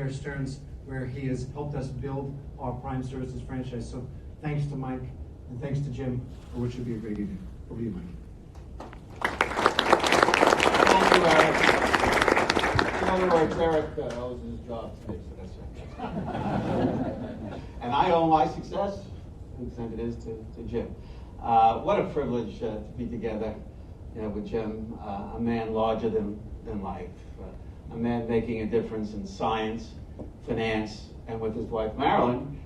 Bear Stearns, where he has helped us build our Prime Services franchise. So thanks to Mike, and thanks to Jim for what should be a great evening. Over to you, Mike. Thank you, Eric. In other words, Eric owes his job to me, so that's right. And I owe my success, to the extent it is, to Jim. What a privilege to be together, with Jim, a man larger than life, a man making a difference in science, finance, and with his wife Marilyn,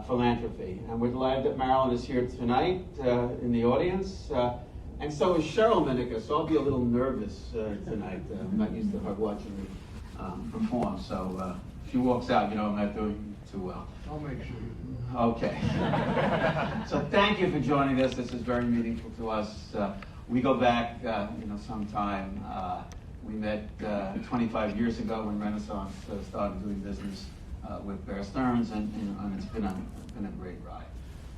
philanthropy. And we're glad that Marilyn is here tonight in the audience. And so is Cheryl Minica, so I'll be a little nervous tonight. I'm not used to her watching me perform, so if she walks out, I'm not doing too well. I'll make sure. Okay. So thank you for joining us. This is very meaningful to us. We go back, some time. We met 25 years ago when Renaissance started doing business with Bear Stearns, and it's been a great ride.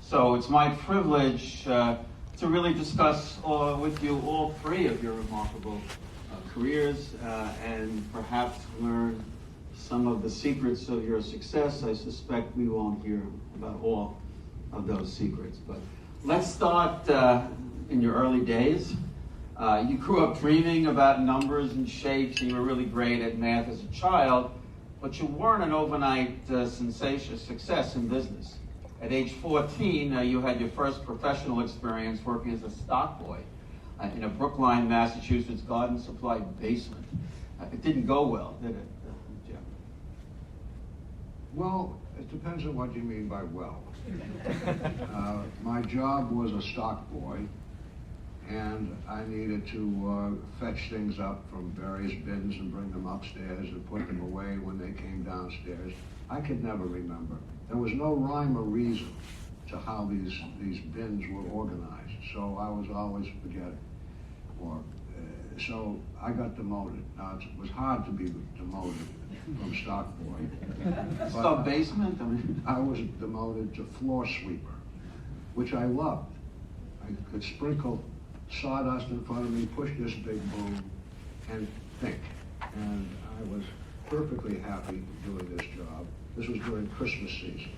So it's my privilege to really discuss with you all three of your remarkable careers and perhaps learn some of the secrets of your success. I suspect we won't hear about all of those secrets, but let's start in your early days. You grew up dreaming about numbers and shapes, and you were really great at math as a child, but you weren't an overnight sensation success in business. At age 14, you had your first professional experience working as a stock boy in a Brookline, Massachusetts garden supply basement. It didn't go well, did it, Jim? Well, it depends on what you mean by well. My job was a stock boy, and I needed to fetch things up from various bins and bring them upstairs and put them away when they came downstairs. I could never remember. There was no rhyme or reason to how these bins were organized, so I was always forgetting. So I got demoted. Now, it was hard to be demoted from stock boy. Stock basement? I was demoted to floor sweeper, which I loved. I could sprinkle sawdust in front of me, push this big boom, and think. And I was perfectly happy doing this job. This was during Christmas season.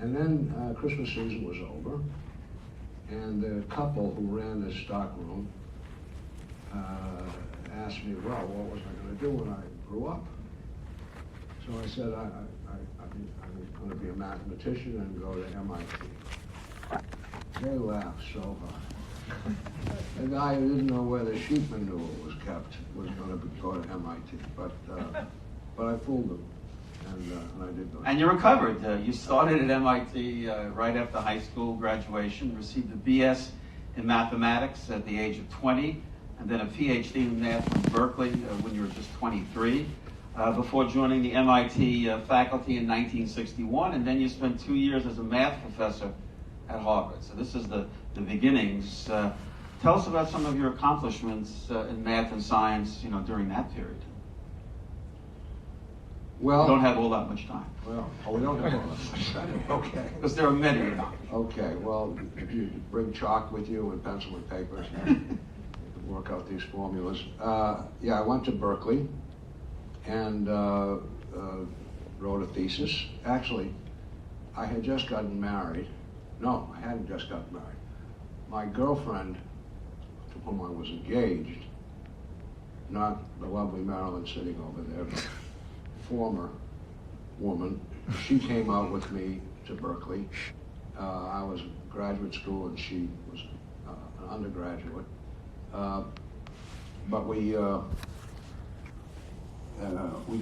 And then Christmas season was over, and the couple who ran this stock room asked me, well, what was I going to do when I grew up? So I said, I'm going to be a mathematician and go to MIT. They laughed so hard. The guy who didn't know where the sheep manure was kept was going to go to MIT, but I fooled him, and I did go. And you recovered. You started at MIT right after high school graduation, received a BS in mathematics at the age of 20, and then a PhD in math from Berkeley when you were just 23, before joining the MIT faculty in 1961, and then you spent 2 years as a math professor at Harvard. So this is the beginnings. Tell us about some of your accomplishments in math and science, during that period. Well, we don't have all that much time. Well, we don't have all that much time. Okay. Because there are many. Okay. Well, if you bring chalk with you and pencil and paper, you can work out these formulas. Yeah, I went to Berkeley and wrote a thesis. Actually, I had just gotten married. No, I hadn't just gotten married. My girlfriend, to whom I was engaged, not the lovely Marilyn sitting over there, but former woman, she came out with me to Berkeley. I was in graduate school and she was an undergraduate. But we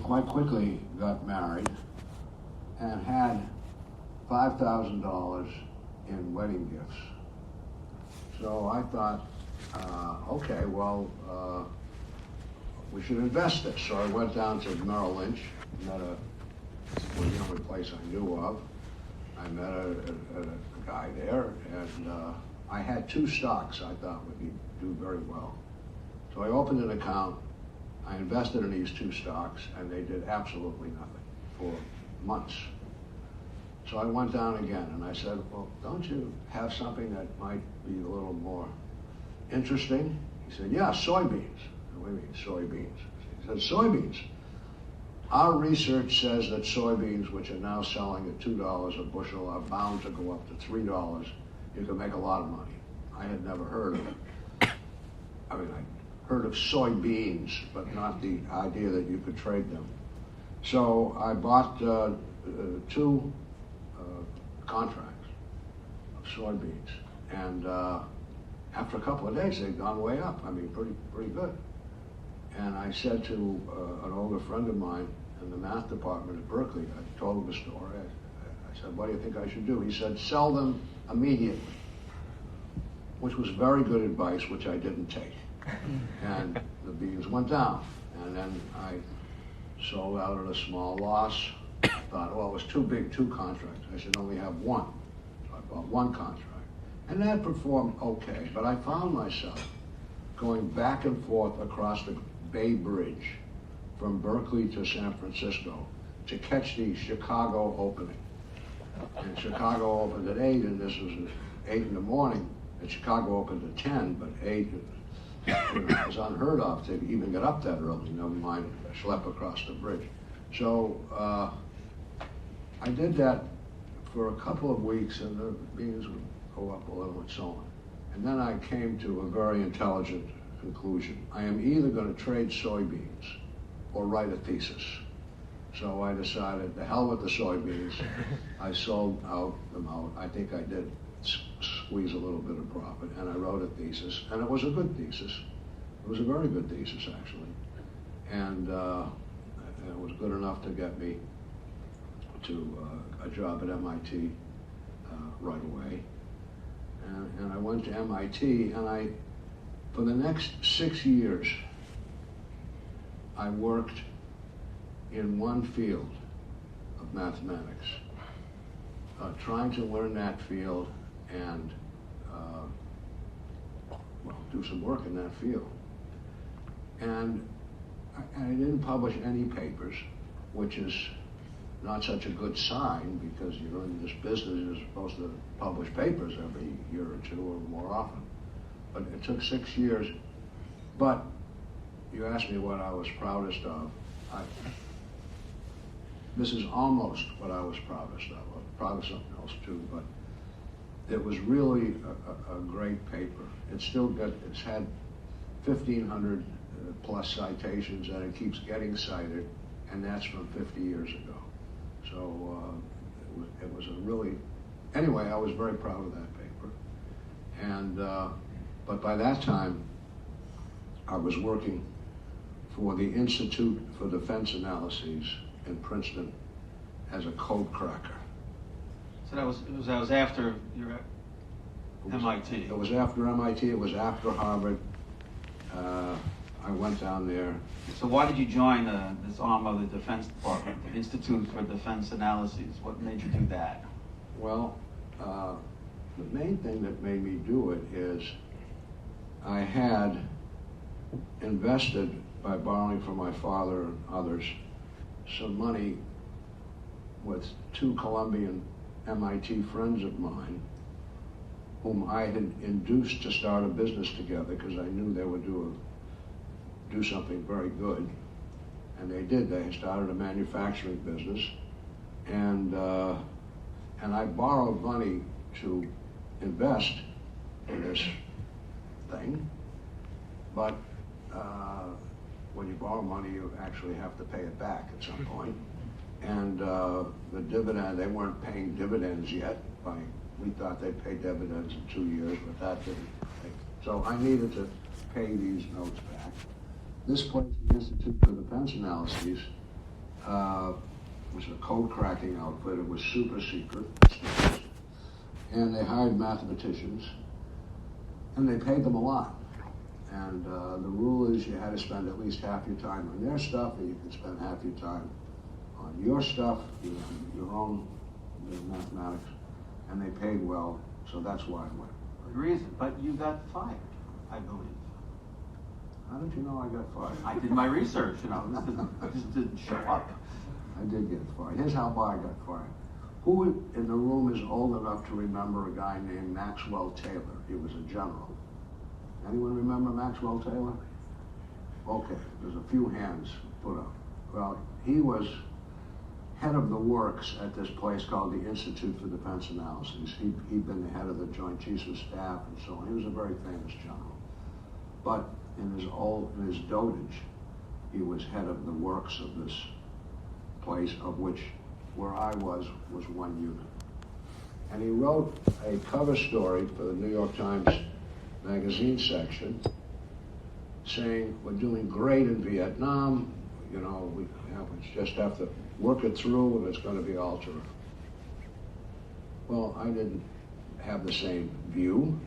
quite quickly got married and had $5,000 in wedding gifts. So I thought, okay, well, we should invest this. So I went down to Merrill Lynch, met the only place I knew of. I met a guy there, and I had 2 stocks I thought would do very well. So I opened an account, I invested in these 2 stocks, and they did absolutely nothing for months. So I went down again, and I said, well, don't you have something that might be a little more interesting? He said, yeah, soybeans. What do you mean, soybeans? He said, soybeans. Our research says that soybeans, which are now selling at $2 a bushel, are bound to go up to $3. You can make a lot of money. I had never heard of it. I mean, I heard of soybeans, but not the idea that you could trade them. So I bought two contracts of soybeans, and after a couple of days, they'd gone way up. I mean, pretty good. And I said to an older friend of mine in the math department at Berkeley, I told him the story. I said, what do you think I should do? He said, sell them immediately, which was very good advice, which I didn't take. And the beans went down. And then I sold out at a small loss. Thought, well, it was too big, two contracts. I should only have one. So I bought one contract. And that performed okay. But I found myself going back and forth across the Bay Bridge from Berkeley to San Francisco to catch the Chicago opening. And Chicago opened at 8, and this was at 8 in the morning. And Chicago opened at 10, but 8 was unheard of to even get up that early, never mind schlep across the bridge. So I did that for a couple of weeks, and the beans would go up a little and so on. And then I came to a very intelligent conclusion. I am either going to trade soybeans or write a thesis. So I decided, the hell with the soybeans. I sold them out. I think I did squeeze a little bit of profit, and I wrote a thesis, and it was a good thesis. It was a very good thesis, actually. And it was good enough to get me to a job at MIT right away. And I went to MIT, and for the next 6 years, I worked in one field of mathematics, trying to learn that field and do some work in that field. And I didn't publish any papers, which is not such a good sign, because you're in this business, you're supposed to publish papers every year or two or more often. But it took 6 years. But you asked me what I was proudest of. This is almost what I was proudest of. I was proud of something else too, but it was really a great paper. It's had 1,500 plus citations, and it keeps getting cited, and that's from 50 years ago. So it was a really, anyway, I was very proud of that paper. And, but by that time, I was working for the Institute for Defense Analyses in Princeton as a code cracker. So that was after your MIT. It was after MIT, it was after Harvard. I went down there. So why did you join this arm of the Defense Department, the Institute for Defense Analyses? What made you do that? Well, the main thing that made me do it is I had invested, by borrowing from my father and others, some money with two Columbian MIT friends of mine, whom I had induced to start a business together because I knew they would do something very good. And they did. They started a manufacturing business. And I borrowed money to invest in this thing. But when you borrow money, you actually have to pay it back at some point. And the dividend, they weren't paying dividends yet. We thought they'd pay dividends in 2 years, but that didn't. So I needed to pay these notes back. This place, the Institute for Defense Analyses, was a code cracking outfit. It was super secret. And they hired mathematicians, and they paid them a lot. And the rule is you had to spend at least half your time on their stuff, and you could spend half your time on your stuff, your own mathematics, and they paid well, so that's why I went. The reason, but you got fired, I believe. How did you know I got fired? I did my research, this didn't show up. I did get fired. Here's how I got fired. Who in the room is old enough to remember a guy named Maxwell Taylor? He was a general. Anyone remember Maxwell Taylor? Okay, there's a few hands put up. well, he was head of the works at this place called the Institute for Defense Analysis. He'd been the head of the Joint Chiefs of Staff and so on. He was a very famous general. But in his dotage, he was head of the works of this place, of which, where I was one unit. And he wrote a cover story for the New York Times magazine section saying, we're doing great in Vietnam, we just have to work it through and it's going to be all terrific. Well, I didn't have the same view,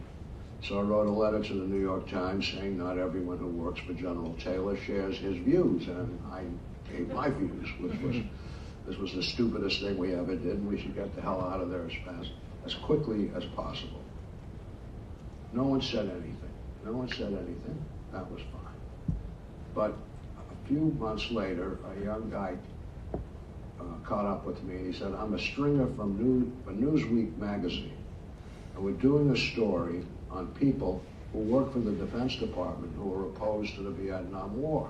so I wrote a letter to the New York Times saying not everyone who works for General Taylor shares his views, and I gave my views, which was, this was the stupidest thing we ever did, and we should get the hell out of there as quickly as possible. No one said anything. No one said anything. That was fine. But a few months later, a young guy caught up with me and he said, I'm a stringer from Newsweek magazine, and we're doing a story on people who work for the Defense Department who are opposed to the Vietnam War.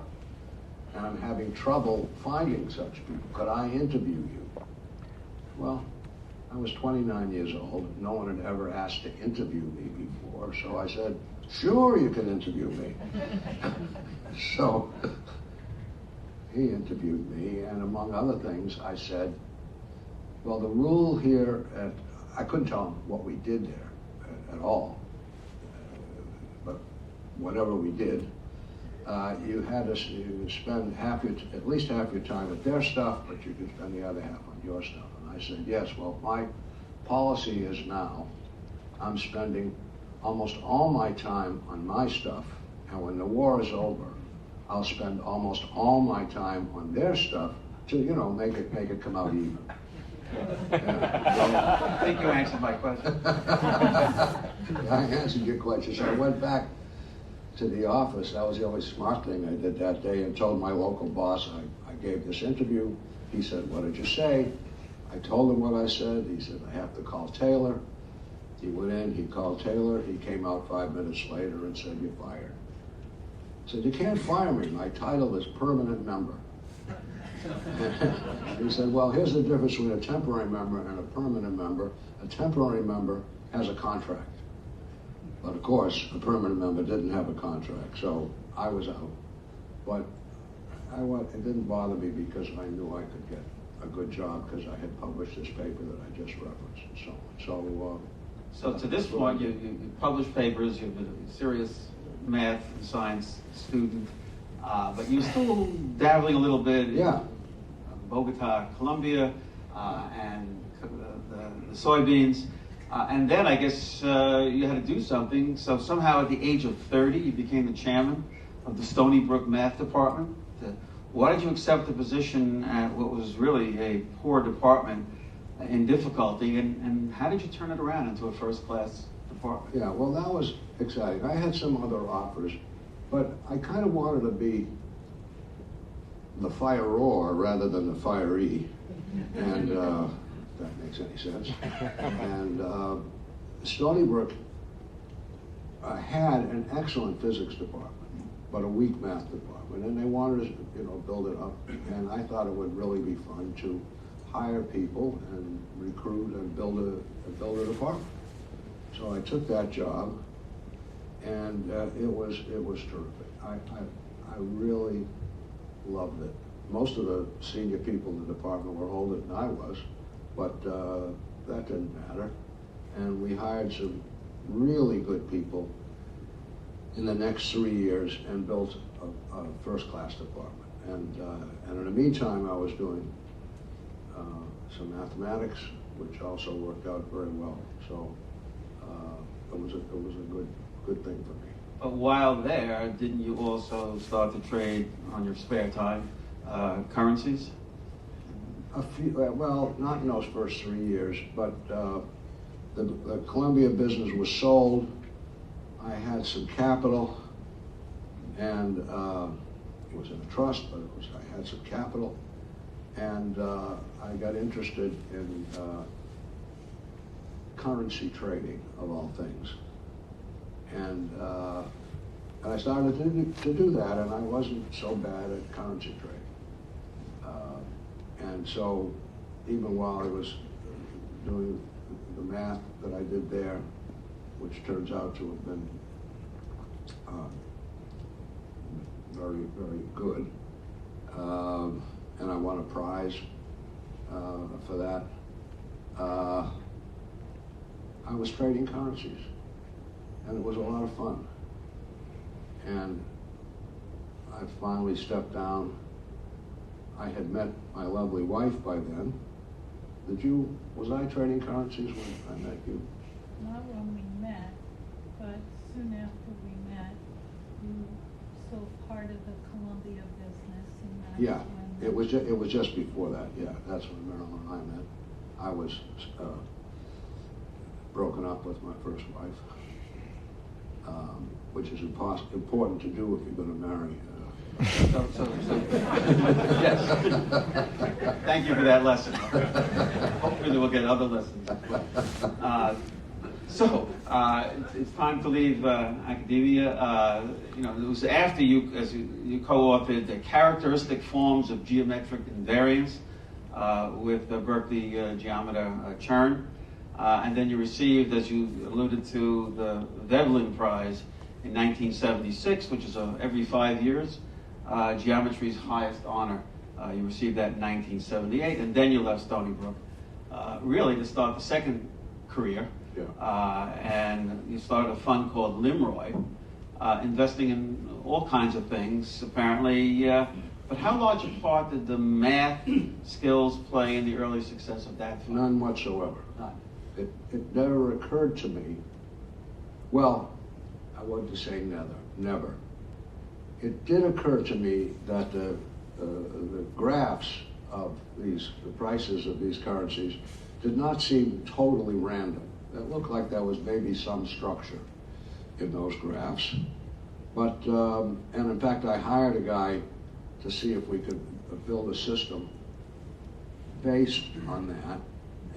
And I'm having trouble finding such people. Could I interview you? Well, I was 29 years old. No one had ever asked to interview me before, so I said, sure, you can interview me. So he interviewed me, and among other things, I said, well, the rule here I couldn't tell him what we did there at all, but whatever we did, you had to spend at least half your time with their stuff, but you could spend the other half on your stuff. And I said, yes, well, my policy is now I'm spending almost all my time on my stuff, and when the war is over, I'll spend almost all my time on their stuff to, make it come out even. I think you answered my question. I answered your question. So I went back to the office. That was the only smart thing I did that day, and told my local boss I gave this interview. He said, what did you say? I told him what I said. He said, I have to call Taylor. He went in, he called Taylor. He came out 5 minutes later and said, you're fired. I said, you can't fire me. My title is permanent member. He said, well, here's the difference between a temporary member and a permanent member. A temporary member has a contract. But of course, a permanent member didn't have a contract, so I was out. But it didn't bother me because I knew I could get a good job because I had published this paper that I just referenced and so on. So to this point, you published papers, you've been a serious math and science student, but you're still dabbling a little bit in Bogota, Colombia, and the soybeans. And then I guess you had to do something. So somehow at the age of 30, you became the chairman of the Stony Brook Math Department. Why did you accept the position at what was really a poor department in difficulty, and how did you turn it around into a first-class department? Yeah, well, that was exciting. I had some other offers, but I kind of wanted to be the firer rather than the firee, and if that makes any sense. And Stony Brook had an excellent physics department, but a weak math department, and they wanted to, build it up. And I thought it would really be fun to hire people and recruit and build a department. So I took that job, and it was terrific. I really loved it. Most of the senior people in the department were older than I was, but that didn't matter. And we hired some really good people in the next 3 years and built a first-class department. And in the meantime, I was doing some mathematics, which also worked out very well. So it was a good thing for me. But while there, didn't you also start to trade on your spare time currencies? A few, well, not in those first 3 years, but the Columbia business was sold. I had some capital, and it was in a trust, but I had some capital, and I got interested in currency trading, of all things. And I started to do that, and I wasn't so bad at currency trading. And so, even while I was doing the math that I did there, which turns out to have been very, very good, and I won a prize for that. I was trading currencies, and it was a lot of fun. And I finally stepped down. I had met my lovely wife by then. Was I trading currencies when I met you? Not when we met, but soon after we met, you sold part of the Columbia business, and that's Yeah, when... it was just before that. Yeah, that's when Marilyn and I met. I was broken up with my first wife, which is important to do if you're going to marry. Yes. Thank you for that lesson. Hopefully we'll get other lessons. It's time to leave academia. It was after you co-authored the characteristic forms of geometric invariance with Berkeley geometer Chern. And then you received, as you alluded to, the Veblen Prize in 1976, which is every 5 years, geometry's highest honor. You received that in 1978, and then you left Stony Brook, really to start the second career. Yeah. And you started a fund called Limroy, investing in all kinds of things, apparently. But how large a part did the math skills play in the early success of that fund? None whatsoever. None. It never occurred to me. Well, I wouldn't say never. It did occur to me that the graphs of the prices of these currencies did not seem totally random. It looked like there was maybe some structure in those graphs. But, and in fact, I hired a guy to see if we could build a system based on that.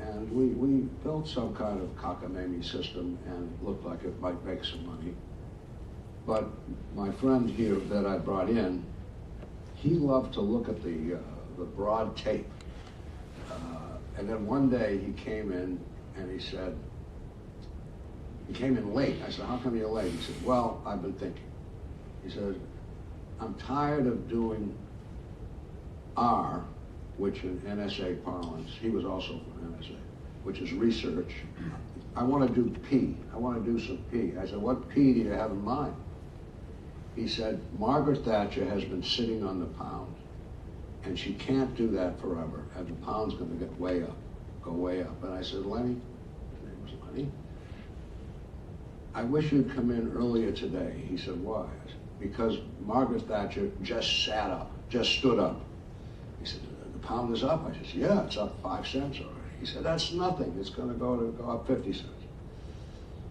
And we built some kind of cockamamie system, and it looked like it might make some money. But my friend here that I brought in, he loved to look at the broad tape. And then one day he came in and he said, he came in late. I said, how come you're late? He said, well, I've been thinking. He said, I'm tired of doing R, which in NSA parlance, he was also from NSA, which is research. I want to do P. I want to do some P. I said, what P do you have in mind? He said, Margaret Thatcher has been sitting on the pound, and she can't do that forever, and the pound's going to get way up, go way up. And I said, Lenny, his name was Lenny, I wish you'd come in earlier today. He said, why? I said, because Margaret Thatcher just sat up, just stood up. He said, the pound is up. I said, yeah, it's up 5 cents already. He said, that's nothing. It's going to go up 50 cents.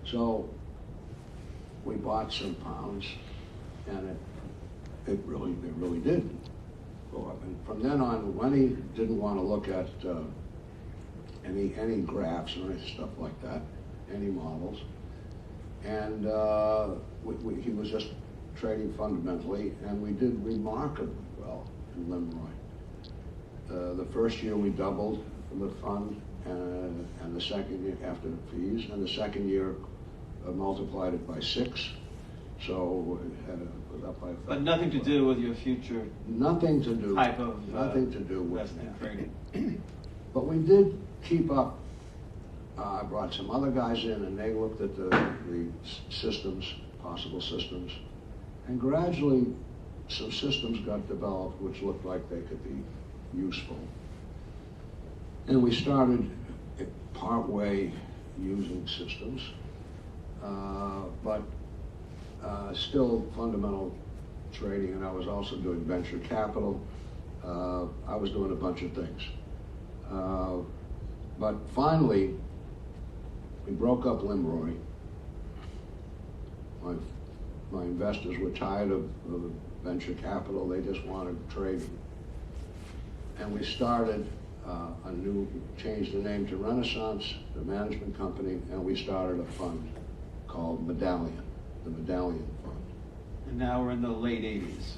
So we bought some pounds, and it really did go up. And from then on, Lenny didn't want to look at any graphs or any stuff like that, any models. And he was just trading fundamentally, and we did remarkably well in Limroy. The first year we doubled the fund, and the second year after fees, and the second year multiplied it by 6. So it was up by. But nothing to do with your future. Nothing to do. Type of nothing to do with investment that. trading. But we did keep up. I brought some other guys in, and they looked at the systems, possible systems, and gradually some systems got developed which looked like they could be useful. And we started partway using systems, but still fundamental trading, and I was also doing venture capital. I was doing a bunch of things. But finally, we broke up Limroy. My investors were tired of venture capital. They just wanted trading. And we started changed the name to Renaissance, the management company, and we started a fund called Medallion, the Medallion Fund. And now we're in the late 80s.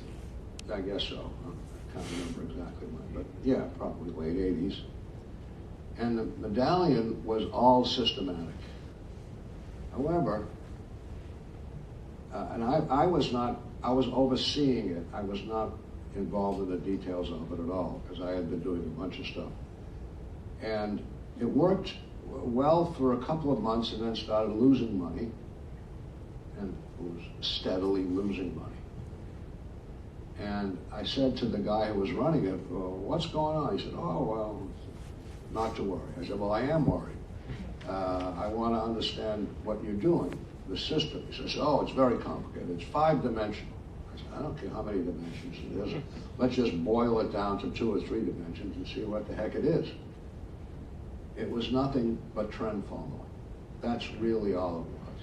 I guess so. can't remember exactly when, but yeah, probably late 80s. And the medallion was all systematic. However, and I was overseeing it. I was not involved in the details of it at all, because I had been doing a bunch of stuff. And it worked well for a couple of months and then started losing money, and it was steadily losing money. And I said to the guy who was running it, well, what's going on? He said, oh, well, not to worry. I said, well, I am worried. I want to understand what you're doing, the system. He says, oh, it's very complicated. It's 5-dimensional. I said, I don't care how many dimensions it is. Let's just boil it down to 2 or 3 dimensions and see what the heck it is. It was nothing but trend following. That's really all it was.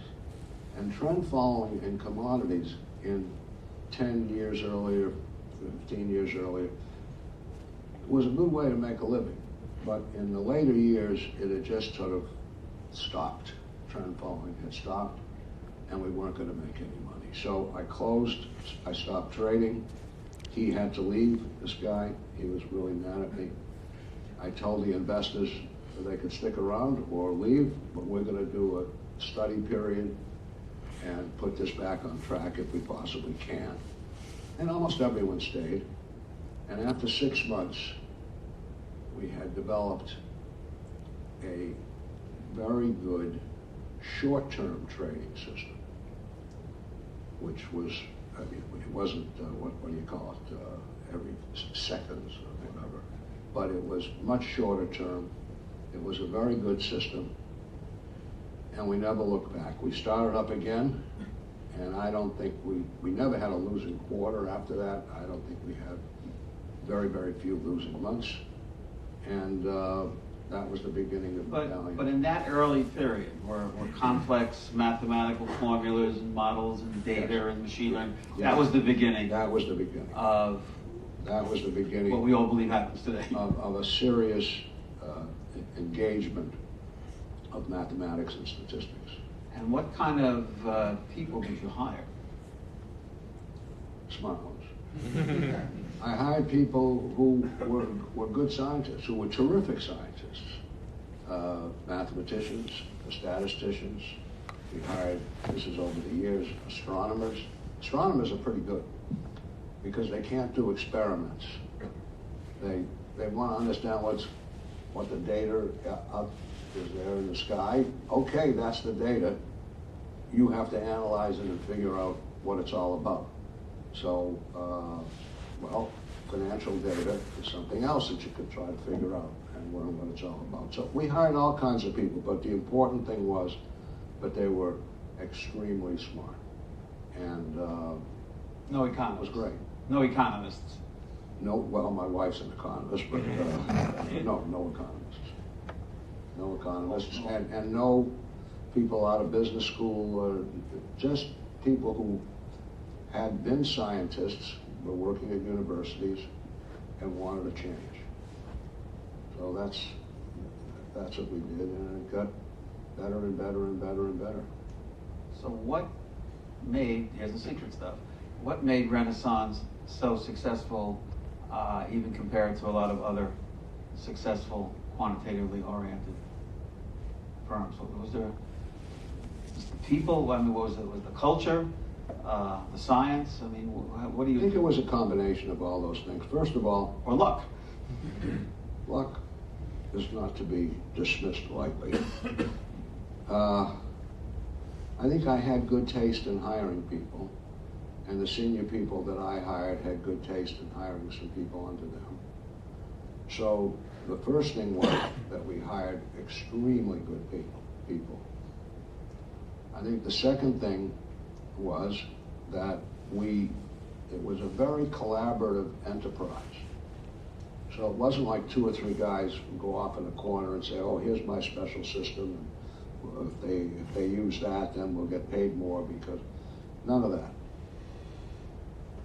And trend following in commodities in 10 years earlier, 15 years earlier, was a good way to make a living. But in the later years, it had just sort of stopped. Trend following had stopped, and we weren't going to make any money. So I closed, I stopped trading. He had to leave, this guy. He was really mad at me. I told the investors that they could stick around or leave, but we're going to do a study period and put this back on track if we possibly can. And almost everyone stayed. And after 6 months, we had developed a very good short-term trading system, which was, I mean, it wasn't, what do you call it, every seconds or whatever, but it was much shorter term. It was a very good system, and we never looked back. We started up again, and I don't think we never had a losing quarter after that. I don't think we had very, very few losing months. And that was the beginning of medallion. But in that early period, where complex mathematical formulas and models and data Yes. and machine learning, Yes. that was the beginning. That was the beginning. That was the beginning. What we all believe happens today. Of a serious engagement of mathematics and statistics. And what kind of people did you hire? Smart ones. I hired people who were good scientists, who were terrific scientists, mathematicians, statisticians. We hired, this is over the years, astronomers. Astronomers are pretty good because they can't do experiments. They want to understand what the data up is there in the sky. Okay, that's the data. You have to analyze it and figure out what it's all about. So, well, financial data is something else that you could try to figure out and learn what it's all about. So we hired all kinds of people, but the important thing was that they were extremely smart. And No it economists. was great. No economists. No, well, my wife's an economist, but no economists. No economists, and no people out of business school, or just people who had been scientists, were working at universities, and wanted to change. So that's what we did, and it got better and better and better and better. So what made, here's the secret stuff, what made Renaissance so successful, even compared to a lot of other successful, quantitatively oriented firms? Was there just the people? I mean, was the culture, the science? I mean, what do you I think it was a combination of all those things. First of all, or luck? luck is not to be dismissed lightly. I think I had good taste in hiring people, and the senior people that I hired had good taste in hiring some people under them. So the first thing was that we hired extremely good people. I think the second thing was that it was a very collaborative enterprise. So it wasn't like 2 or 3 guys would go off in a corner and say, oh, here's my special system. If they use that, then we'll get paid more, because none of that.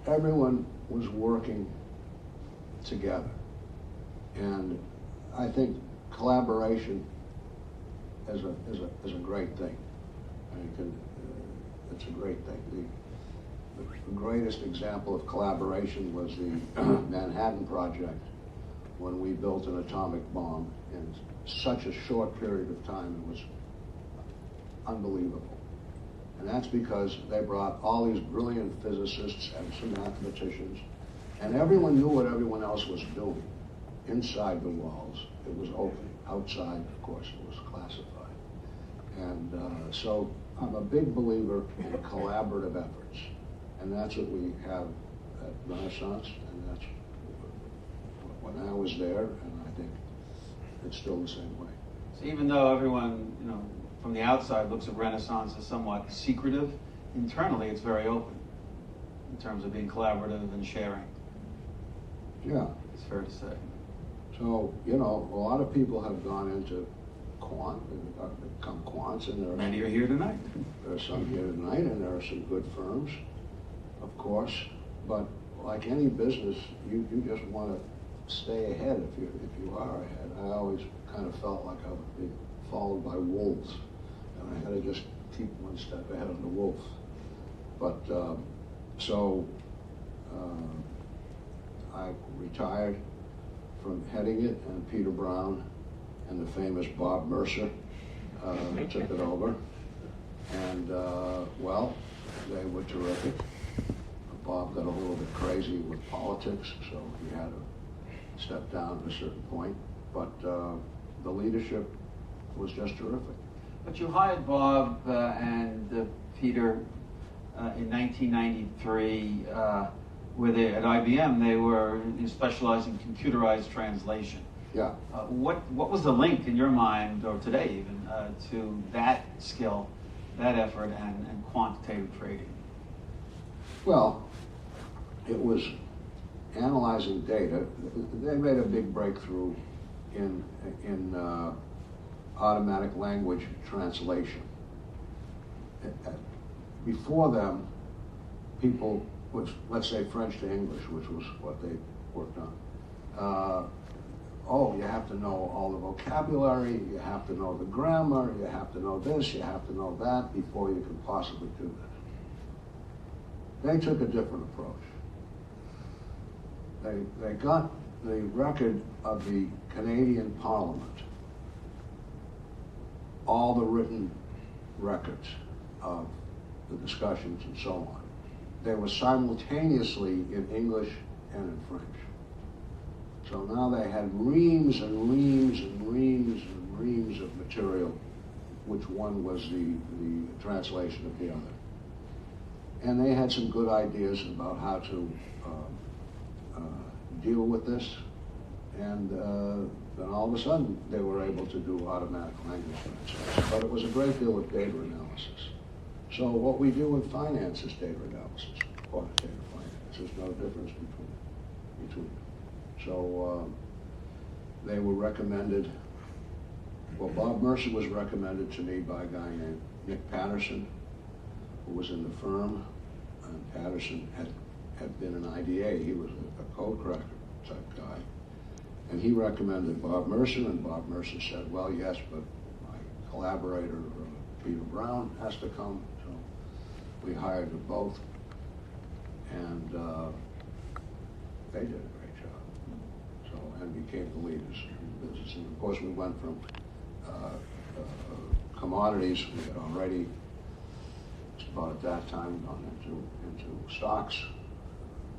Everyone was working together. And I think collaboration is a great thing. It's a great thing. the greatest example of collaboration was the Manhattan Project, when we built an atomic bomb in such a short period of time. It was unbelievable. And that's because they brought all these brilliant physicists and some mathematicians, and everyone knew what everyone else was doing. Inside the walls, it was open. Outside, of course, it was classified. And so I'm a big believer in collaborative efforts. And that's what we have at Renaissance, and that's when I was there, and I think it's still the same way. So even though everyone, from the outside looks at Renaissance as somewhat secretive, internally it's very open in terms of being collaborative and sharing. Yeah. It's fair to say. So, a lot of people have gone into quant and become quants, and there are Many are here tonight. There are some here tonight, and there are some good firms, of course. But like any business, you just want to stay ahead if you are ahead. I always kind of felt like I would be followed by wolves, and I had to just keep one step ahead of the wolf. But I retired from heading it, and Peter Brown and the famous Bob Mercer took it over. And, well, they were terrific. Bob got a little bit crazy with politics, so he had to step down at a certain point. But the leadership was just terrific. But you hired Bob and Peter in 1993, where they, at IBM, they were specializing in computerized translation. Yeah. What was the link in your mind, or today even, to that skill, that effort, and quantitative trading? Well, it was analyzing data. They made a big breakthrough in automatic language translation. Before them, people, let's say French to English, which was what they worked on. Oh, you have to know all the vocabulary, you have to know the grammar, you have to know this, you have to know that before you can possibly do this. They took a different approach. They got the record of the Canadian Parliament, all the written records of the discussions and so on. They were simultaneously in English and in French. So now they had reams and reams and reams and reams of material, which one was the translation of the other. And they had some good ideas about how to deal with this. And then all of a sudden, they were able to do automatic language translation. But it was a great deal of data analysis. So what we do in finance is data analysis, quantitative finance. There's no difference between. So they were recommended, well, Bob Mercer was recommended to me by a guy named Nick Patterson, who was in the firm, and Patterson had been an IDA. He was a code cracker type guy. And he recommended Bob Mercer, and Bob Mercer said, well, yes, but my collaborator, Peter Brown, has to come. So we hired them both, and they did a great job. So, and became the leaders in the business. And of course, we went from commodities. We had already, just about at that time, gone into stocks,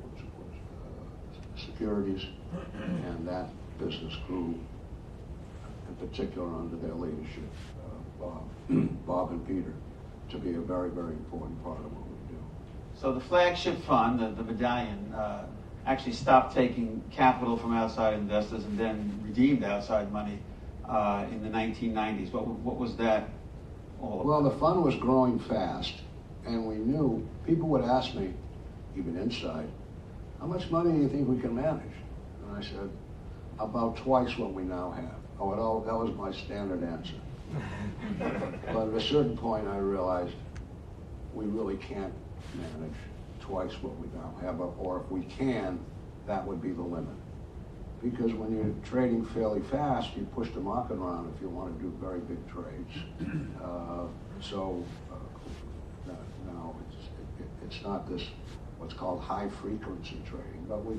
which was securities, and that business grew, in particular under their leadership, Bob and Peter, to be a very, very important part of what we do. So the flagship fund, the medallion, actually stopped taking capital from outside investors and then redeemed outside money in the 1990s. What was that all about? Well, the fund was growing fast, and we knew, people would ask me, even inside, how much money do you think we can manage? And I said, about twice what we now have. Oh, that was my standard answer. But at a certain point, I realized we really can't manage twice what we now have, or if we can, that would be the limit. Because when you're trading fairly fast, you push the market around if you want to do very big trades. Now it's not this what's called high frequency trading. But we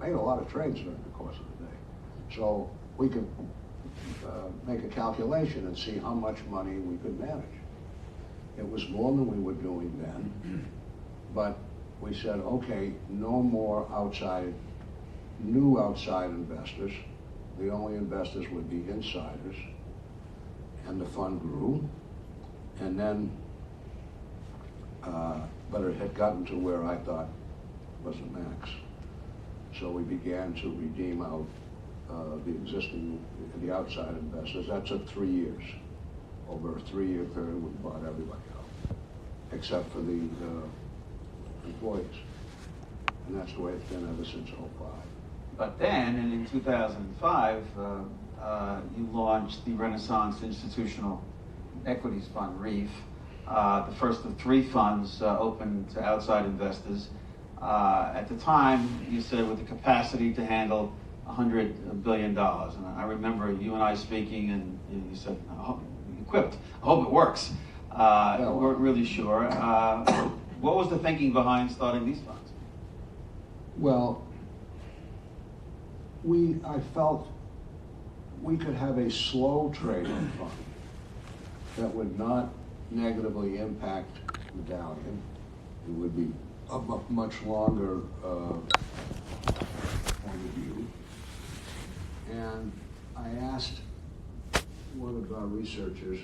made a lot of trades during the course of the day. So we could make a calculation and see how much money we could manage. It was more than we were doing then, but we said, okay, no more new outside investors. The only investors would be insiders, and the fund grew. And then, but it had gotten to where I thought was a max. So we began to redeem out the outside investors. That took 3 years. Over a 3-year period, we bought everybody out, except for the employees. And that's the way it's been ever since '05. But then, and in 2005, you launched the Renaissance Institutional Equities Fund, REEF, the first of 3 funds open to outside investors. At the time, you said with the capacity to handle $100 billion. And I remember you and I speaking, and you said, equipped, I hope it works. You weren't really sure. What was the thinking behind starting these funds? Well, I felt we could have a slow trading fund that would not negatively impact Medallion. It would be a much longer point of view. And I asked one of our researchers,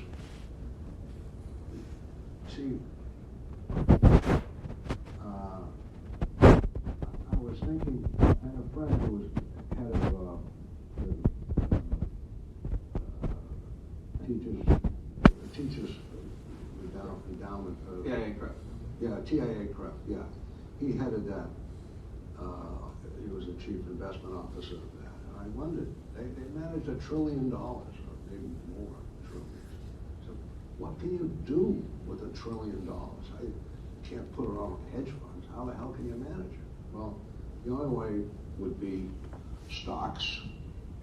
I was thinking, I had a friend who was head of teachers endowment. TIA Cref. Yeah, TIA Cref, yeah. He headed that. He was the chief investment officer of that. And I wondered, they managed $1 trillion, or maybe more trillions. So what can you do with $1 trillion? I can't put it on hedge funds. How the hell can you manage it? Well, the only way would be stocks,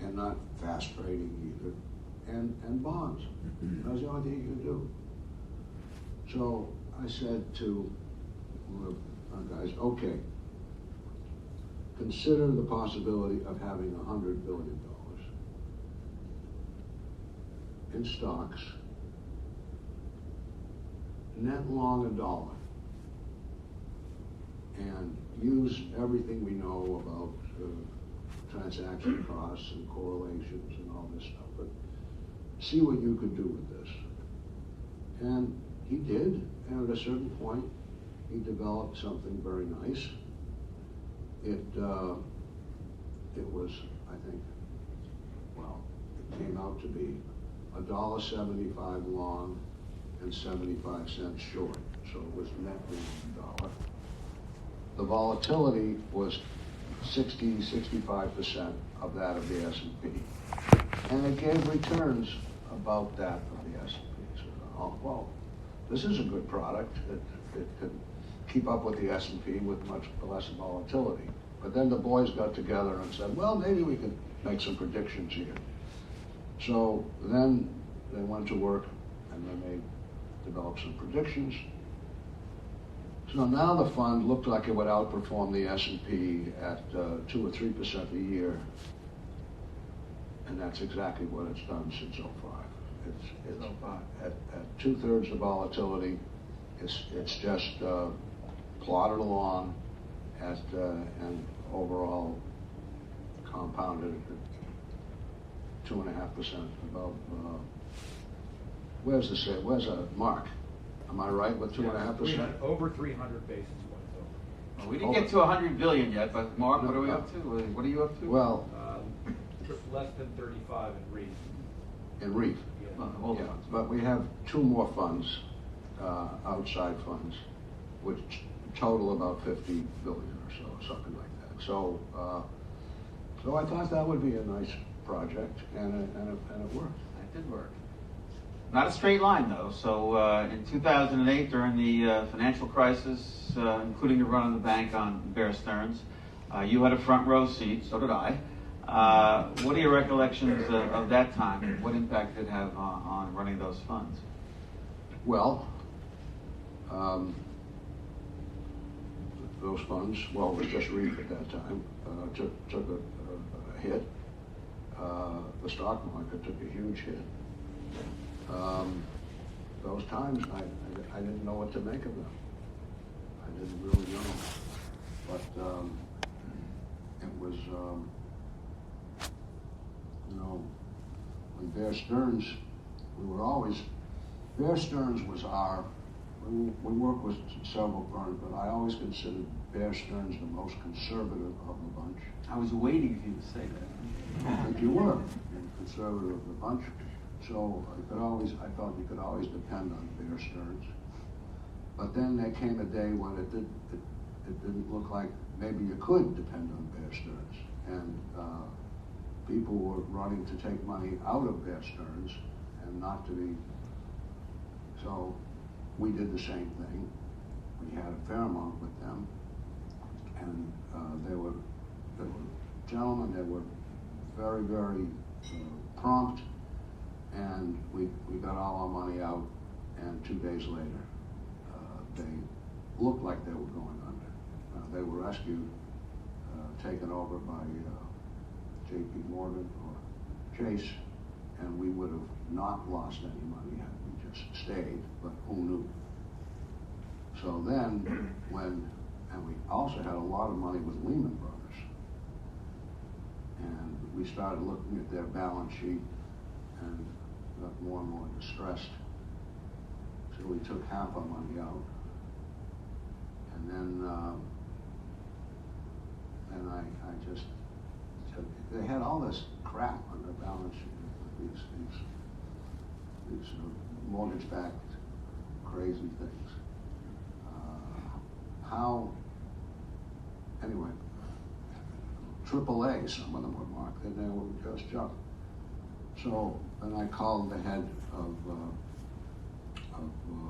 and not fast trading either, and bonds. That was the only thing you could do. So I said to one of our guys, okay, consider the possibility of having $100 billion in stocks, net long $1, and use everything we know about transaction costs and correlations and all this stuff, but see what you could do with this. And he did, and at a certain point, he developed something very nice. It was, I think, well, it came out to be $1.75 long and 75 cents short, so it was net $1. The volatility was 65% of that of the S&P. And it gave returns about that of the S&P. So, oh, well, this is a good product. It could keep up with the S&P with much less volatility. But then the boys got together and said, well, maybe we could make some predictions here. So then they went to work, and then they developed some predictions. So now the fund looked like it would outperform the S&P at 2 or 3% a year, and that's exactly what it's done since '05. It's at 2/3 the volatility. It's just plodded along at and overall compounded at 2.5% above. Where's a Mark? Am I right with 2.5%? Over 300 basis points over. Well, we didn't get to 100 billion yet, but Mark, what are we up to? What are you up to? Well, Just less than 35 in REIT. in REEF. Yeah. All the Yeah, funds. but we have 2 more funds, outside funds, which total about 50 billion or so, something like that. So, so I thought that would be a nice project, and it worked. That did work. Not a straight line, though. So in 2008, during the financial crisis, including the run on the bank on Bear Stearns, you had a front row seat, so did I. What are your recollections of that time, and what impact did it have on running those funds? Well, those funds, well, it was just REIT at that time, took a hit. The stock market took a huge hit. Those times, I didn't know what to make of them. I didn't really know. But it was, you know, when Bear Stearns, we were always, Bear Stearns was our, we worked with several firms, but I always considered Bear Stearns the most conservative of the bunch. I was waiting for you to say that. I think you were conservative of the bunch. So I thought you could always depend on Bear Stearns. But then there came a day when it didn't look like maybe you could depend on Bear Stearns. And people were running to take money out of Bear Stearns and not to be. So we did the same thing. We had a fair amount with them. And they were gentlemen, they were very, very prompt. And we got all our money out, and 2 days later, they looked like they were going under. They were rescued, taken over by J.P. Morgan or Chase, and we would have not lost any money had we just stayed, but who knew? So then, and we also had a lot of money with Lehman Brothers, and we started looking at their balance sheet and got more and more distressed. So we took half our money out. And then I just, they had all this crap on their balance sheet, these mortgage-backed crazy things. Anyway, AAA, some of them were marked, and they were just junk. So then I called the head of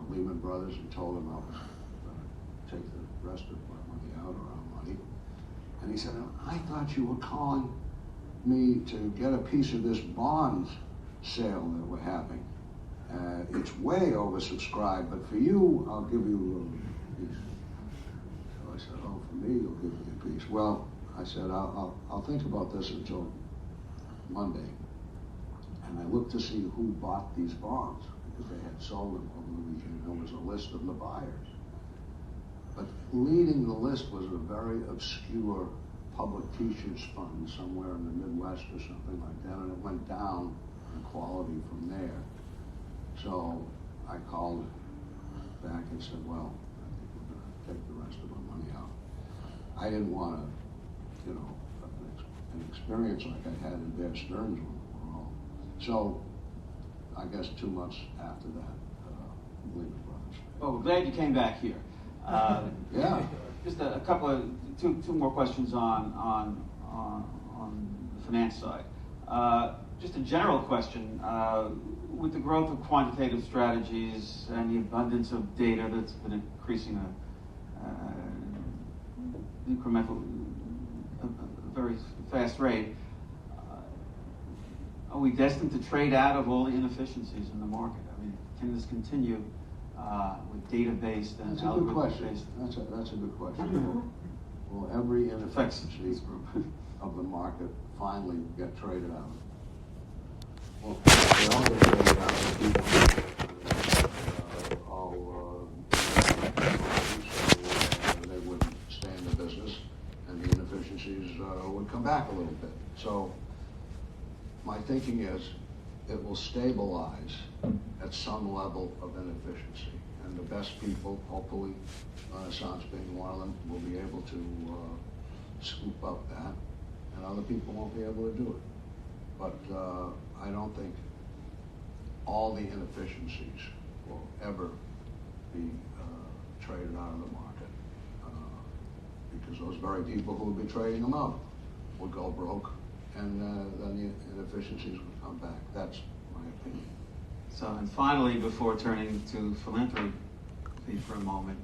Lehman Brothers and told him I was going to take the rest of my money out, or our money. And he said, I thought you were calling me to get a piece of this bond sale that we're having. It's way oversubscribed, but for you, I'll give you a piece. So I said, oh, for me, you'll give me a piece. Well, I said, I'll think about this until Monday. And I looked to see who bought these bonds, because they had sold them over the weekend. There was a list of the buyers. But leading the list was a very obscure public teachers fund somewhere in the Midwest or something like that, and it went down in quality from there. So I called back and said, well, I think we're going to take the rest of our money out. I didn't want to, an experience like I had in Bear Stearns. So, I guess 2 months after that, Lehman Brothers. Oh, we're glad you came back here. Yeah. Just a couple of two more questions on the finance side. Just a general question: with the growth of quantitative strategies and the abundance of data that's been increasing incremental, a very fast rate. Are we destined to trade out of all the inefficiencies in the market? I mean, can this continue with data-based and algorithm-based? That's a good question. Will every inefficiency of the market finally get traded out? Well, they all get traded out if people they wouldn't stay in the business, and the inefficiencies would come back a little bit. So my thinking is it will stabilize at some level of inefficiency, and the best people, hopefully, Renaissance being one of them, will be able to scoop up that, and other people won't be able to do it. But I don't think all the inefficiencies will ever be traded out of the market, because those very people who would be trading them out would go broke, and then the inefficiencies would come back. That's my opinion. So, and finally, before turning to philanthropy for a moment,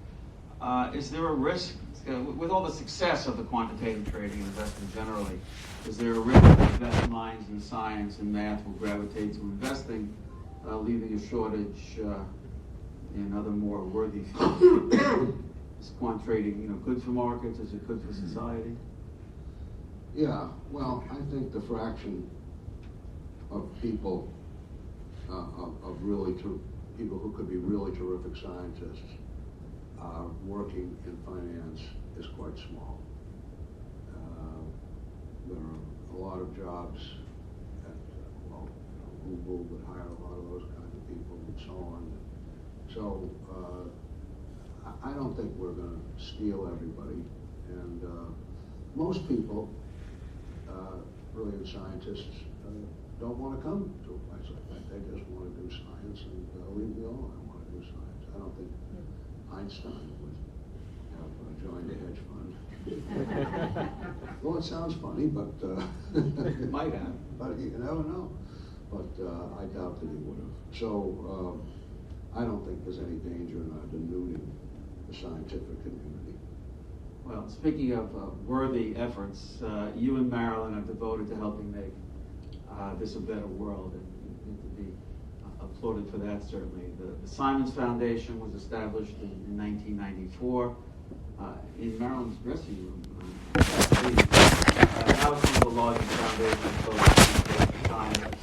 is there a risk, with all the success of the quantitative trading and investing generally, is there a risk that the best minds in science and math will gravitate to investing, leaving a shortage in other more worthy fields? Is quant trading, good for markets? Is it good for society? Yeah, well, I think the fraction of people, of really people who could be really terrific scientists working in finance is quite small. There are a lot of jobs at, Google would hire a lot of those kinds of people and so on. So I don't think we're going to steal everybody. And most people, brilliant scientists, don't want to come to a place like that. They just want to do science and leave me alone. I want to do science. I don't think Einstein would have joined a hedge fund. Well, it sounds funny, but It might have. But you never know. But I doubt that he would have. So I don't think there's any danger in denuding the scientific community. Well, speaking of worthy efforts, you and Marilyn are devoted to helping make this a better world, and you need to be applauded for that, certainly. The Simons Foundation was established in 1994 in Marilyn's dressing room. Now it's one of the largest foundations focused on science.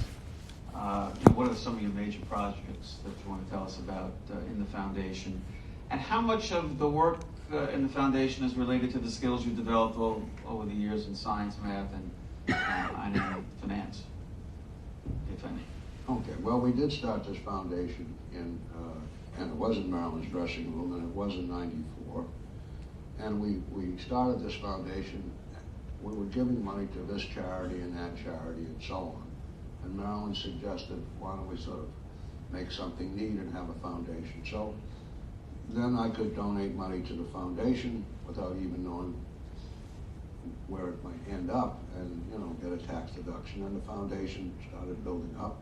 What are some of your major projects that you want to tell us about in the foundation? And how much of the work in the foundation is related to the skills you developed over the years in science, math, and in finance, if any? Okay, well, we did start this foundation and it was in Marilyn's dressing room, and it was in '94. And we started this foundation. We were giving money to this charity and that charity and so on. And Marilyn suggested, why don't we sort of make something neat and have a foundation? So then I could donate money to the foundation without even knowing where it might end up, and get a tax deduction. And the foundation started building up.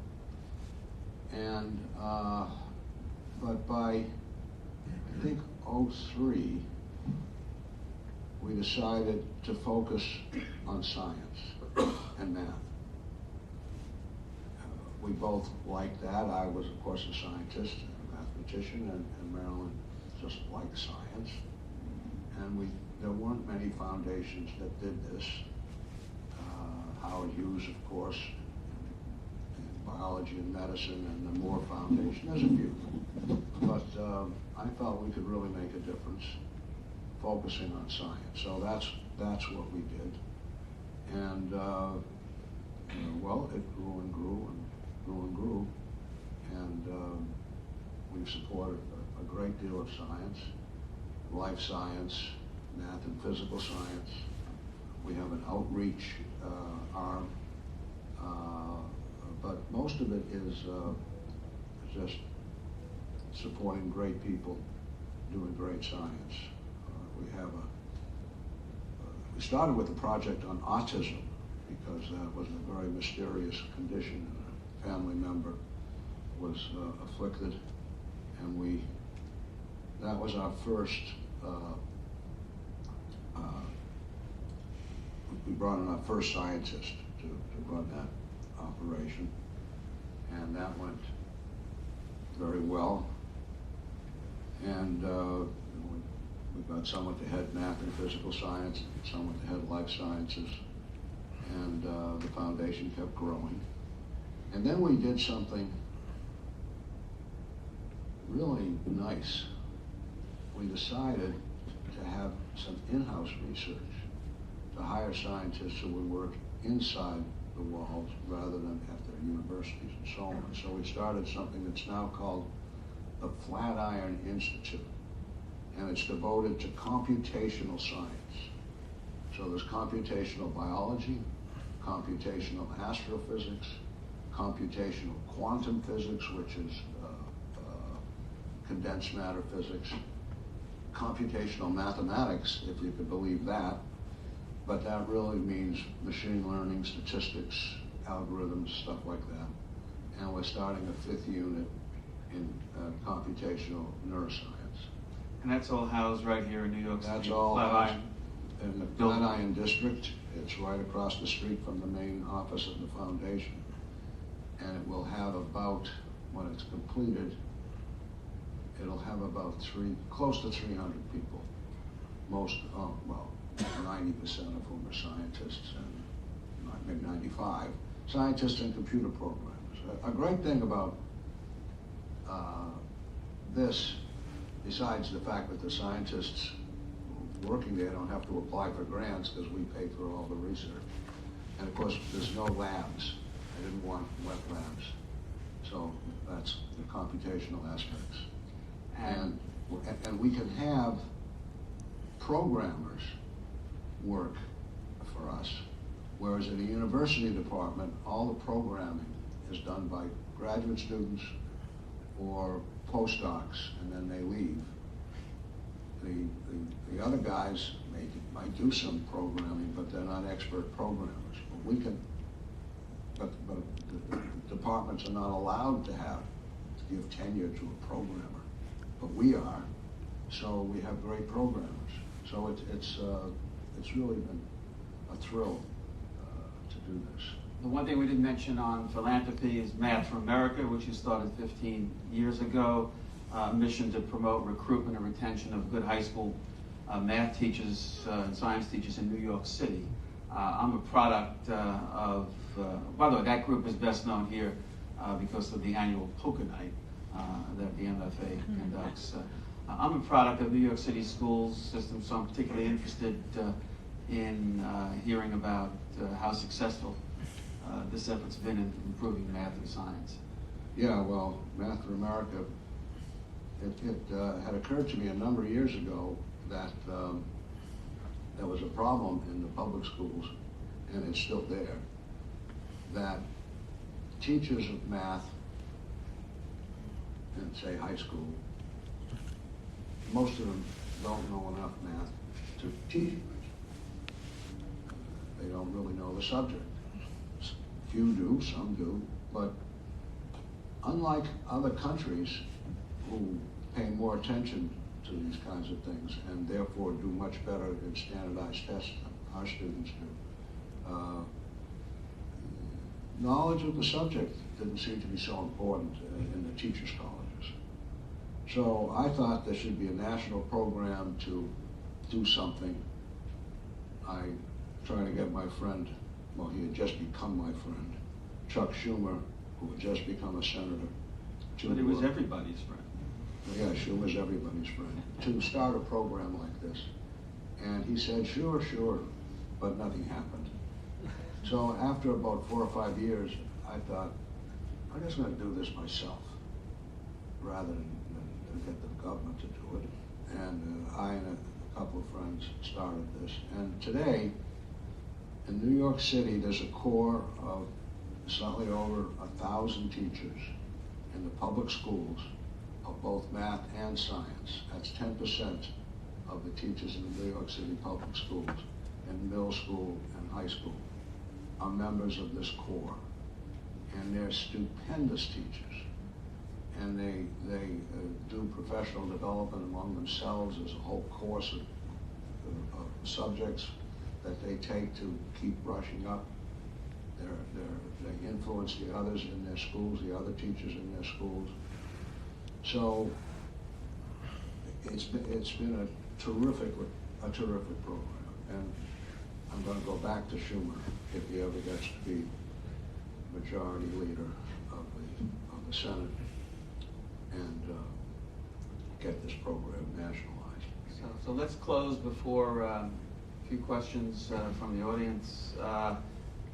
And but by I think '03, we decided to focus on science and math. We both liked that. I was, of course, a scientist and a mathematician, and Marilyn just liked science. And there weren't many foundations that did this. Howard Hughes, of course, in biology and medicine, and the Moore Foundation. There's a few. But I thought we could really make a difference focusing on science. So that's what we did. And well, it grew and grew and grew and grew. And we've supported a great deal of science, life science, math and physical science. We have an outreach arm, but most of it is just supporting great people doing great science. We started with a project on autism because that was a very mysterious condition, and a family member was afflicted, and that was our first. We brought in our first scientist to run that operation, and that went very well. And we got someone to head math and physical science, someone to head life sciences, and the foundation kept growing. And then we did something really nice. We decided to have some in-house research, to hire scientists who would work inside the walls rather than at their universities and so on. So we started something that's now called the Flatiron Institute, and it's devoted to computational science. So there's computational biology, computational astrophysics, computational quantum physics, which is condensed matter physics, computational mathematics, if you could believe that, but that really means machine learning, statistics, algorithms, stuff like that. And we're starting a 5th unit in computational neuroscience. And that's all housed right here in New York City? That's all Flatiron. In the Flatiron District. It's right across the street from the main office of the foundation. And it will have about, when it's completed, it'll have about close to 300 people most, 90% of whom are scientists, and maybe 95, scientists and computer programmers. A great thing about this, besides the fact that the scientists working there don't have to apply for grants because we pay for all the research. And of course, there's no labs. I didn't want wet labs. So that's the computational aspects. And we can have programmers work for us, whereas in the university department, all the programming is done by graduate students or postdocs, and then they leave. The other guys might do some programming, but they're not expert programmers. But we can, but the departments are not allowed to give tenure to a programmer, but we are. So we have great programmers. So it's really been a thrill to do this. The one thing we didn't mention on philanthropy is Math for America, which you started 15 years ago. Mission to promote recruitment and retention of good high school math teachers and science teachers in New York City. I'm a product of, by the way, that group is best known here because of the annual poker night that the MFA conducts. I'm a product of New York City schools system, so I'm particularly interested in hearing about how successful this effort's been in improving math and science. Yeah, well, Math for America, it had occurred to me a number of years ago that there was a problem in the public schools, and it's still there, that teachers of math in, say, high school, most of them don't know enough math to teach. They don't really know the subject. Few do, some do, but unlike other countries who pay more attention to these kinds of things and therefore do much better in standardized tests than our students do, knowledge of the subject didn't seem to be so important in the teachers' colleges. So I thought there should be a national program to do something. I tried to get my friend, well, he had just become my friend, Chuck Schumer, who had just become a senator. But he was everybody's friend. Yeah, Schumer's everybody's friend. To start a program like this. And he said, sure, but nothing happened. So after about 4 or 5 years, I thought, I'm just going to do this myself, rather than get the government to do it. And I and a couple of friends started this. And today, in New York City, there's a core of slightly over 1,000 teachers in the public schools of both math and science. That's 10% of the teachers in the New York City public schools, in middle school and high school, are members of this core. And they're stupendous teachers. And they do professional development among themselves. There's a whole course of subjects that they take to keep brushing up. They influence the others in their schools, the other teachers in their schools. So it's been a terrific program. And I'm going to go back to Schumer if he ever gets to be majority leader of the Senate and get this program nationalized. So let's close before a few questions from the audience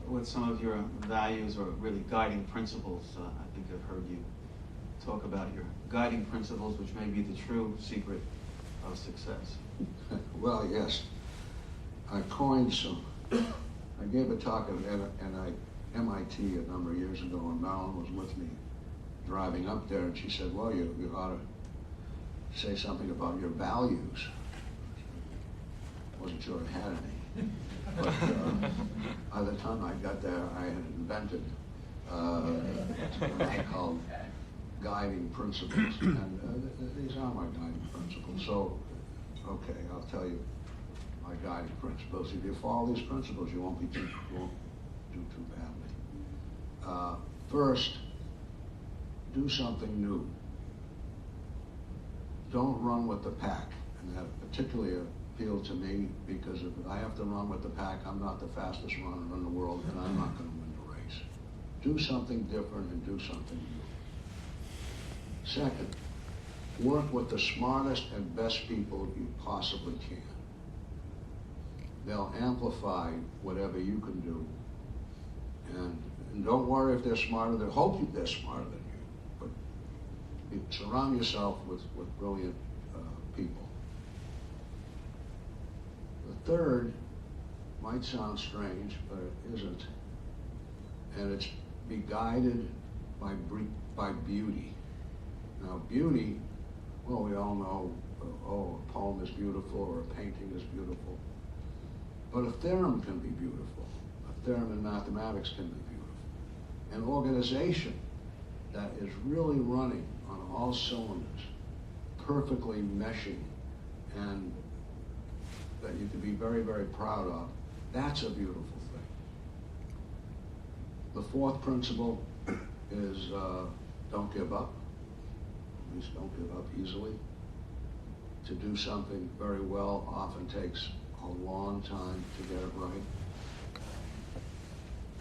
with some of your values or really guiding principles. I think I've heard you talk about your guiding principles, which may be the true secret of success. Well, yes. I coined some. I gave a talk at MIT a number of years ago, and Marilyn was with me driving up there, and she said, well, you ought to say something about your values. I wasn't sure I had any. But by the time I got there, I had invented what I called guiding principles. And these are my guiding principles. So, okay, I'll tell you my guiding principles. If you follow these principles, you won't do too badly. First, do something new. Don't run with the pack. And that particularly appeal to me because if I have to run with the pack, I'm not the fastest runner in the world, and I'm not going to win the race. Do something different and do something new. Second, work with the smartest and best people you possibly can. They'll amplify whatever you can do. And don't worry if they're smarter. They hope they're smarter than you. But surround yourself with brilliant people. The third might sound strange, but it isn't. And it's be guided by beauty. Now, beauty, well, we all know, a poem is beautiful or a painting is beautiful. But a theorem can be beautiful. A theorem in mathematics can be beautiful. An organization that is really running on all cylinders, perfectly meshing, and that you can be very, very proud of, that's a beautiful thing. The fourth principle is don't give up. At least don't give up easily. To do something very well often takes a long time to get it right.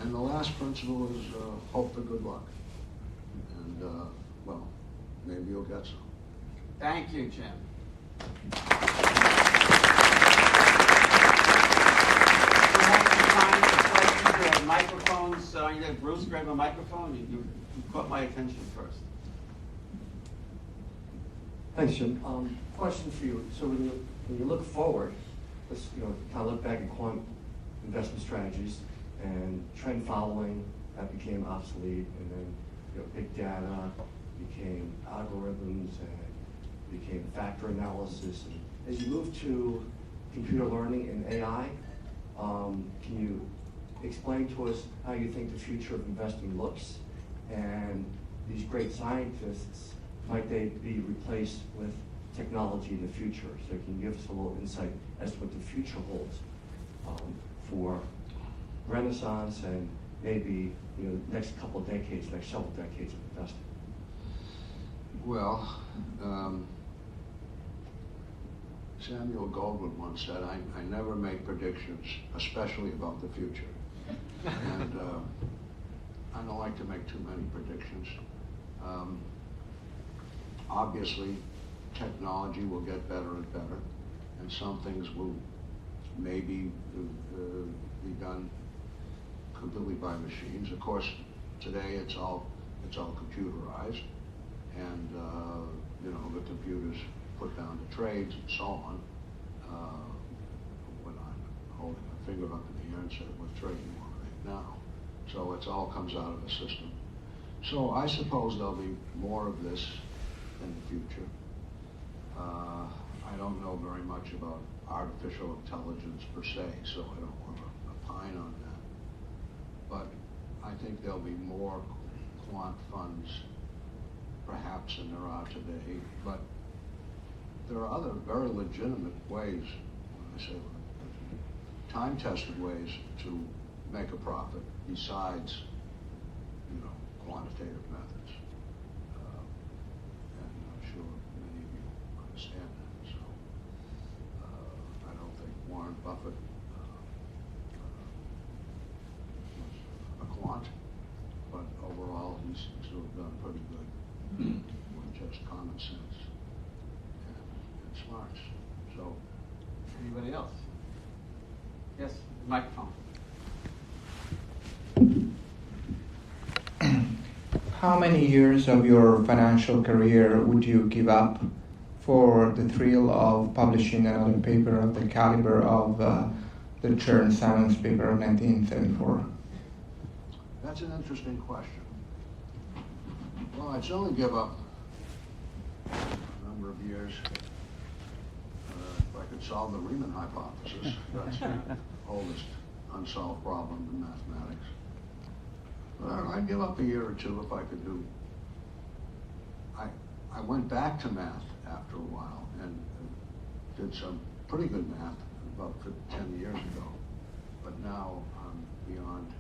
And the last principle is hope for good luck. And, well, maybe you'll get some. Thank you, Jim. We have microphones. You have Bruce grab a microphone. You caught my attention first. Thanks, Jim. Question for you. So when you look forward, let's kind of look back at quant investment strategies and trend following that became obsolete, and then big data became algorithms and became factor analysis. And as you move to computer learning and AI, can you explain to us how you think the future of investing looks? And these great scientists, might they be replaced with technology in the future? So can you give us a little insight as to what the future holds for Renaissance and maybe next couple of decades, next several decades of investing? Well, Samuel Goldwyn once said, I never make predictions, especially about the future. And I don't like to make too many predictions. Obviously, technology will get better and better, and some things will maybe be done completely by machines. Of course, today it's all computerized, and the computers put down the trades and so on. When I'm holding a finger up in the air and saying, what trade do you want to make now? So it all comes out of the system. So I suppose there'll be more of this in the future. I don't know very much about artificial intelligence per se, so I don't want to opine on that. But I think there'll be more quant funds perhaps than there are today. But there are other very legitimate ways, when I say time-tested ways to make a profit besides, quantitative methods. And I'm sure many of you understand that. So I don't think Warren Buffett was a quant, but overall he seems to have done pretty good with just common sense and smarts. So. Anybody else? Yes, microphone. How many years of your financial career would you give up for the thrill of publishing another paper of the caliber of the Chern-Simons paper of 1974? That's an interesting question. Well, I'd certainly give up a number of years if I could solve the Riemann hypothesis. That's the oldest unsolved problem in mathematics. I'd give up a year or two if I could do. I went back to math after a while and did some pretty good math about 10 years ago. But now I'm beyond,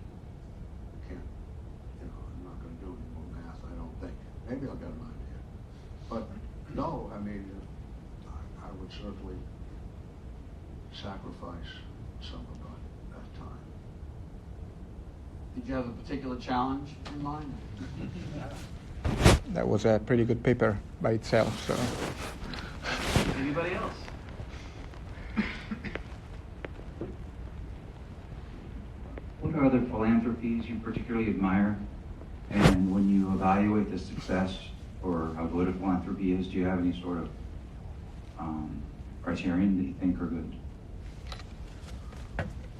I'm not going to do any more math, I don't think. Maybe I'll get an idea. But no, I mean, I would certainly sacrifice some of that time. Did you have a particular challenge in mind? That was a pretty good paper by itself. So. Anybody else? What are other philanthropies you particularly admire? And when you evaluate the success or how good a philanthropy is, do you have any sort of criterion that you think are good?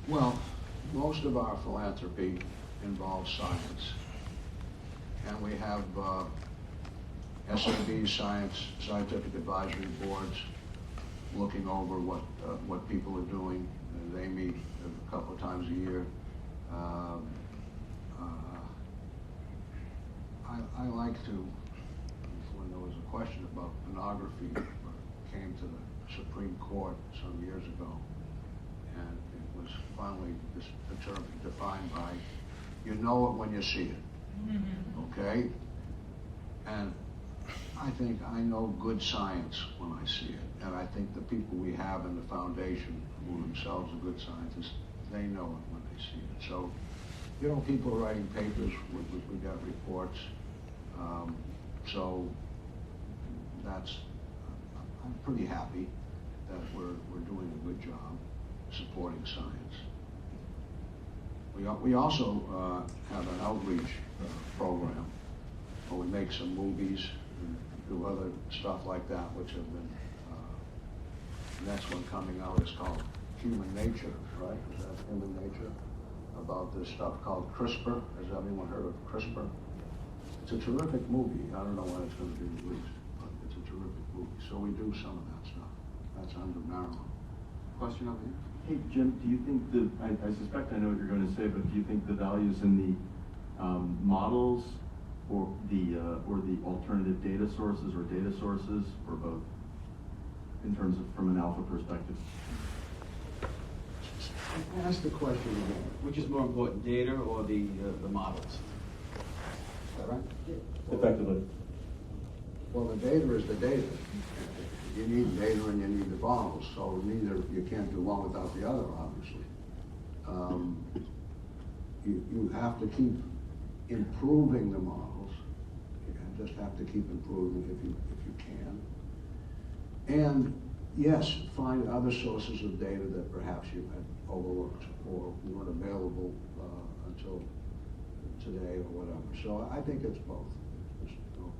Well, most of our philanthropy involves science. And we have SAB, scientific advisory boards, looking over what people are doing. They meet a couple of times a year. I like to, when there was a question about pornography, came to the Supreme Court some years ago, and it was finally defined by, you know it when you see it, okay? And I think I know good science when I see it, and I think the people we have in the foundation, who themselves are good scientists, they know it when they see it. So, you know, people are writing papers, we got reports, so that's, I'm pretty happy that we're doing a good job supporting science. We also have an outreach program where we make some movies and do other stuff like that, which have been, the next one coming out is called Human Nature, right? Is that Human Nature? About this stuff called CRISPR. Has everyone heard of CRISPR? It's a terrific movie. I don't know when it's going to be released, but it's a terrific movie. So we do some of that stuff. That's under Maryland. Question over here. Hey, Jim, do you think I suspect I know what you're going to say, but do you think the values in the models or the alternative data sources or data sources, or both, in terms of from an alpha perspective? Ask the question again. Which is more important, data or the models? Is that right? Effectively. Well, the data is the data. You need data and you need the models, so you can't do one without the other, obviously. You have to keep improving the models. You just have to keep improving if you can. And yes, find other sources of data that perhaps you had overlooked or weren't available until today or whatever. So I think it's both. There's no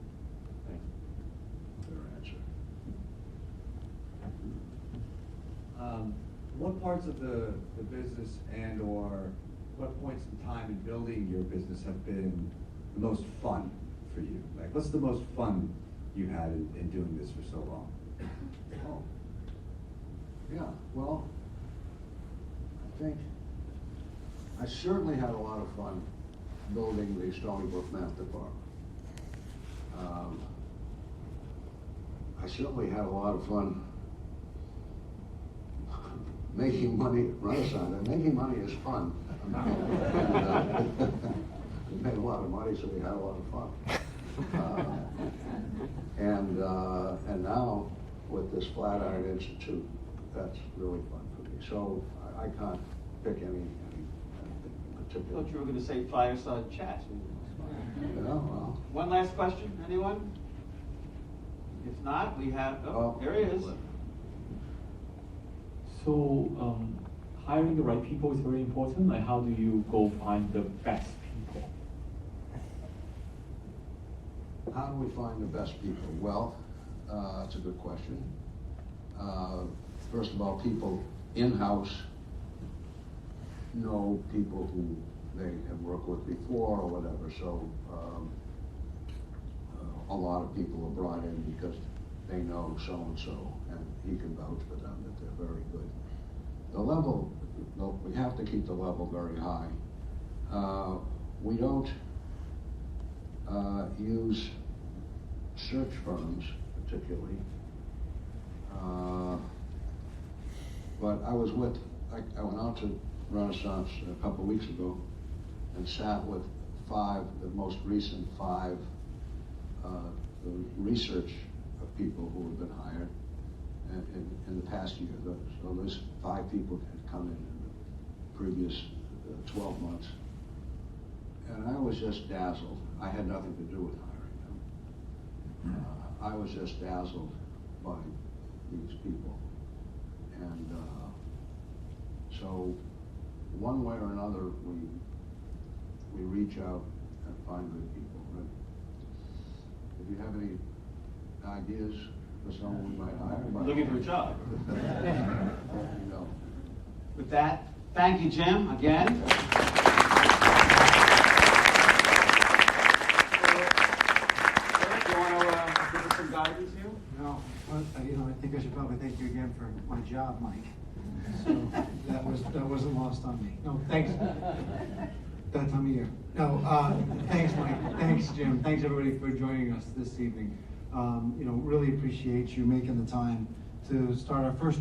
clear answer. What parts of the business and or what points in time in building your business have been the most fun for you? Like, what's the most fun you had in doing this for so long? Oh. Yeah, well, I think I certainly had a lot of fun building the Stony Brook Math Department. I certainly had a lot of fun making money at Renaissance. And making money is fun. We made a lot of money, so we had a lot of fun. And now with this Flatiron Institute, that's really fun for me. So I can't pick anything in particular. I thought you were going to say fireside chat. Yeah, well. One last question, anyone? If not, we have, here he is. So hiring the right people is very important. Like, how do you go find the best people? How do we find the best people? Well, that's a good question. First of all, people in-house know people who they have worked with before or whatever. So a lot of people are brought in because they know so-and-so, and he can vouch for them that they're very good. The level, we have to keep the level very high. We don't use search firms particularly, but I went out to Renaissance a couple of weeks ago and sat with the most recent five research of people who have been hired, in the past year. So there's 5 people had come in the previous 12 months. And I was just dazzled. I had nothing to do with hiring them. I was just dazzled by these people. And so one way or another, we reach out and find good people. Right? If you have any ideas for someone we might hire, Looking for a job. you know. With that, thank you, Jim, again. You want to give us some guidance here? No, but, I think I should probably thank you again for my job, Mike. So that wasn't lost on me. No, thanks. That time of year. No, thanks, Mike. Thanks, Jim. Thanks, everybody, for joining us this evening. Really appreciate you making the time to start our first